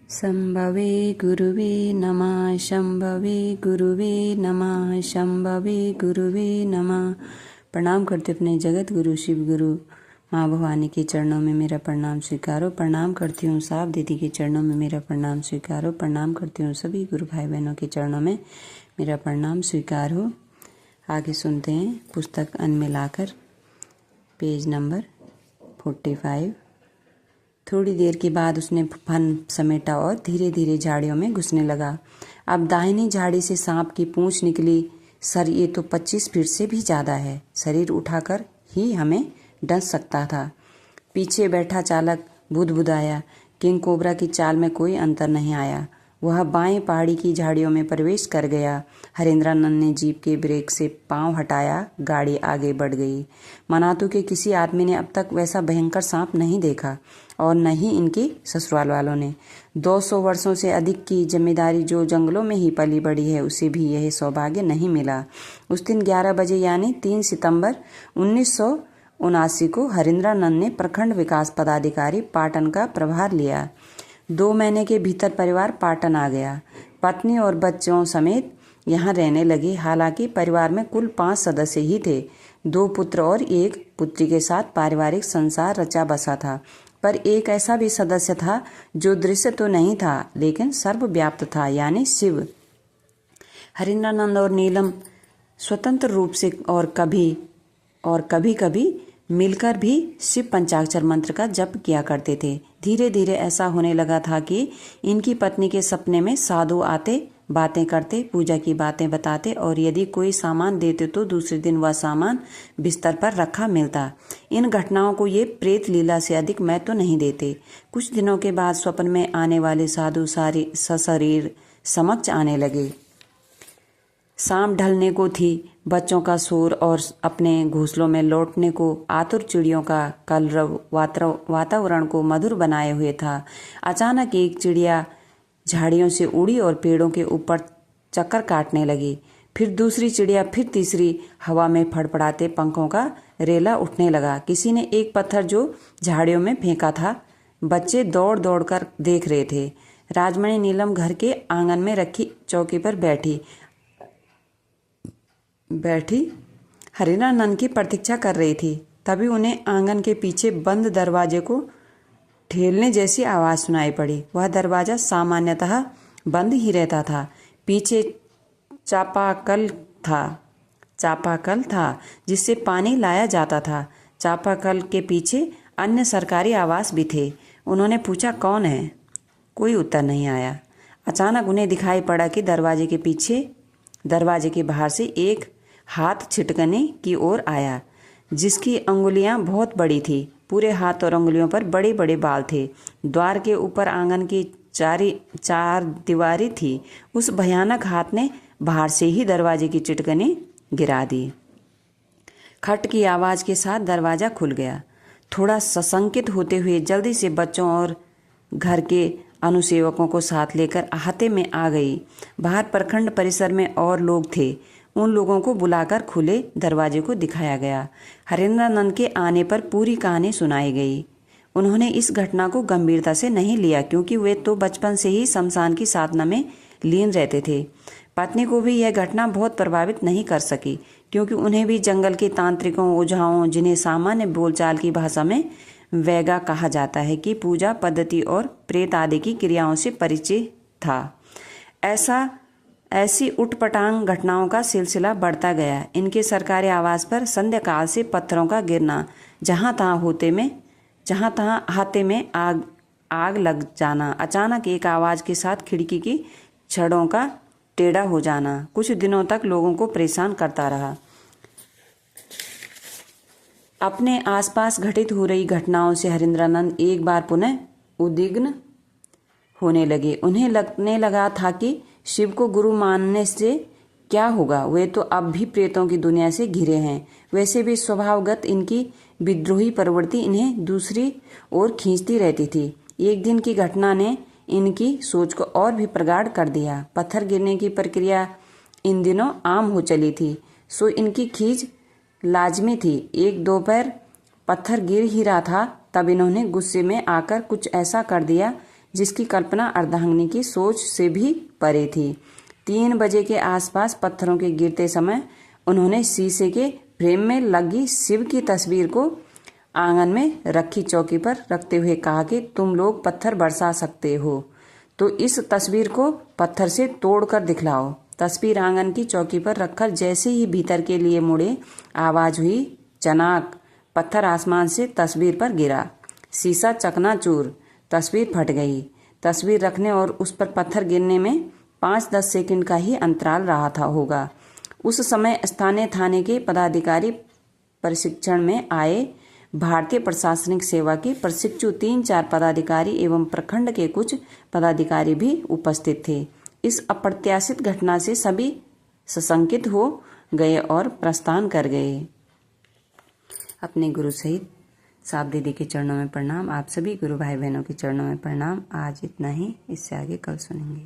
शंभवे गुरुवे नमः। शंभवे गुरुवे नमः। शंभवे गुरुवे नमः। प्रणाम करते अपने जगत गुरु शिव गुरु माँ भवानी के चरणों में मेरा प्रणाम स्वीकारो। प्रणाम करती हूँ साफ दीदी के चरणों में मेरा प्रणाम स्वीकारो। प्रणाम करती हूँ सभी गुरु भाई बहनों के चरणों में मेरा प्रणाम स्वीकार हो। आगे सुनते हैं पुस्तक अन्न मिलाकर, पेज नंबर 45। थोड़ी देर के बाद उसने फन समेटा और धीरे धीरे झाड़ियों में घुसने लगा। अब दाहिनी झाड़ी से सांप की पूंछ निकली। सर, ये तो 25 फीट से भी ज्यादा है। शरीर उठाकर ही हमें डस सकता था। पीछे बैठा चालक बुदबुदाया। किंग कोबरा की चाल में कोई अंतर नहीं आया। वह बाएं पहाड़ी की झाड़ियों में प्रवेश कर गया। हरेंद्रानंद ने जीप के ब्रेक से पांव हटाया। गाड़ी आगे बढ़ गई। मनातू के किसी आदमी ने अब तक वैसा भयंकर सांप नहीं देखा और न ही इनके ससुराल वालों ने। 200 वर्षों से अधिक की जिम्मेदारी जो जंगलों में ही पली बड़ी है, उसे भी यह सौभाग्य नहीं मिला। उस दिन 11 बजे यानी 3 सितंबर 1979 को हरेंद्रानंद ने प्रखंड विकास पदाधिकारी पाटन का प्रभार लिया। 2 महीने के भीतर परिवार पाटन आ गया। पत्नी और बच्चों समेत यहाँ रहने लगे। हालांकि परिवार में कुल 5 सदस्य ही थे। 2 पुत्र और 1 पुत्री के साथ पारिवारिक संसार रचा बसा था। पर एक ऐसा भी सदस्य था जो दृश्य तो नहीं था लेकिन सर्वव्याप्त था, यानी शिव। हरेंद्रानंद और नीलम स्वतंत्र रूप से और कभी कभी मिलकर भी शिव पंचाक्षर मंत्र का जप किया करते थे। धीरे धीरे ऐसा होने लगा था कि इनकी पत्नी के सपने में साधु आते, बातें करते, पूजा की बातें बताते और यदि कोई सामान देते तो दूसरे दिन वह सामान बिस्तर पर रखा मिलता। इन घटनाओं को ये प्रेत लीला से अधिक महत्व नहीं देते। कुछ दिनों के बाद स्वप्न में आने वाले साधु सशरीर समक्ष आने लगे। शाम ढलने को थी। बच्चों का शोर और अपने घोंसलों में लौटने को आतुर चिड़ियों का कलरव वातावरण को मधुर बनाए हुए था। अचानक एक चिड़िया झाड़ियों से उड़ी और पेड़ों के ऊपर चक्कर काटने लगी। फिर दूसरी चिड़िया, फिर तीसरी। हवा में फड़फड़ाते पंखों का रेला उठने लगा। किसी ने एक पत्थर जो झाड़ियों में फेंका था। बच्चे दौड़ दौड़ कर देख रहे थे। राजमणि नीलम घर के आंगन में रखी चौकी पर बैठी हरेंद्रानंद की प्रतीक्षा कर रही थी। तभी उन्हें आंगन के पीछे बंद दरवाजे को ठेलने जैसी आवाज सुनाई पड़ी। वह दरवाजा सामान्यतः बंद ही रहता था। पीछे चापाकल था जिससे पानी लाया जाता था। चापाकल के पीछे अन्य सरकारी आवास भी थे। उन्होंने पूछा, कौन है? कोई उत्तर नहीं आया। अचानक उन्हें दिखाई पड़ा कि दरवाजे के बाहर से एक हाथ छिटकने की ओर आया, जिसकी अंगुलियां बहुत बड़ी थी। पूरे हाथ और अंगुलियों पर बड़े बड़े बाल थे। द्वार के ऊपर आंगन की चार दीवारी थी। उस भयानक हाथ ने बाहर से ही दरवाजे की चिटकनी गिरा दी। खट की आवाज के साथ दरवाजा खुल गया। थोड़ा सशंकित होते हुए जल्दी से बच्चों और घर के अनुसेवकों को साथ लेकर अहाते में आ गई। बाहर प्रखंड परिसर में और लोग थे। उन लोगों को बुलाकर खुले दरवाजे को दिखाया गया। हरेंद्रानंद के आने पर पूरी कहानी सुनाई गई। उन्होंने इस घटना को गंभीरता से नहीं लिया क्योंकि वे तो बचपन से ही शमशान की साधना में लीन रहते थे। पत्नी को भी यह घटना बहुत प्रभावित नहीं कर सकी क्योंकि उन्हें भी जंगल के तांत्रिकों, ओझाओं, जिन्हें सामान्य बोलचाल की भाषा में वैगा कहा जाता है, कि पूजा पद्धति और प्रेत आदि की क्रियाओं से परिचय था। ऐसी उटपटांग घटनाओं का सिलसिला बढ़ता गया। इनके सरकारी आवास पर संध्या काल से पत्थरों का गिरना, जहां तहां हाथे में आग लग जाना, अचानक एक आवाज के साथ खिड़की की छड़ों का टेढ़ा हो जाना कुछ दिनों तक लोगों को परेशान करता रहा। अपने आसपास घटित हो रही घटनाओं से हरेंद्रानंद एक बार पुनः उद्विग्न होने लगे। उन्हें लगने लगा था कि शिव को गुरु मानने से क्या होगा। वे तो अब भी प्रेतों की दुनिया से घिरे हैं। वैसे भी स्वभावगत इनकी विद्रोही प्रवृत्ति इन्हें दूसरी ओर खींचती रहती थी। एक दिन की घटना ने इनकी सोच को और भी प्रगाढ़ कर दिया। पत्थर गिरने की प्रक्रिया इन दिनों आम हो चली थी, सो इनकी खींच लाजमी थी। एक दोपहर पत्थर गिर ही रहा था, तब इन्होंने गुस्से में आकर कुछ ऐसा कर दिया जिसकी कल्पना अर्धांगिनी की सोच से भी परे थी। 3 बजे के आसपास पत्थरों के गिरते समय उन्होंने शीशे के फ्रेम में लगी शिव की तस्वीर को आंगन में रखी चौकी पर रखते हुए कहा कि तुम लोग पत्थर बरसा सकते हो, तो इस तस्वीर को पत्थर से तोड़कर दिखलाओ। तस्वीर आंगन की चौकी पर रखकर जैसे ही भीतर के लिए मुड़े, आवाज हुई, चनाक। पत्थर आसमान से तस्वीर पर गिरा। शीशा चकनाचूर। तस्वीर फट गई। तस्वीर रखने और उस पर पत्थर गिरने में 5-10 सेकंड का ही अंतराल रहा था होगा। उस समय स्थानीय थाने के पदाधिकारी प्रशिक्षण में आए। भारतीय प्रशासनिक सेवा के प्रशिक्षु 3-4 पदाधिकारी एवं प्रखंड के कुछ पदाधिकारी भी उपस्थित थे। इस अप्रत्याशित घटना से सभी सशंकित हो गए और प्रस्थान कर गए। अपने गुरु सहित साप दीदी के चरणों में प्रणाम। आप सभी गुरु भाई बहनों के चरणों में प्रणाम। आज इतना ही, इससे आगे कल सुनेंगे।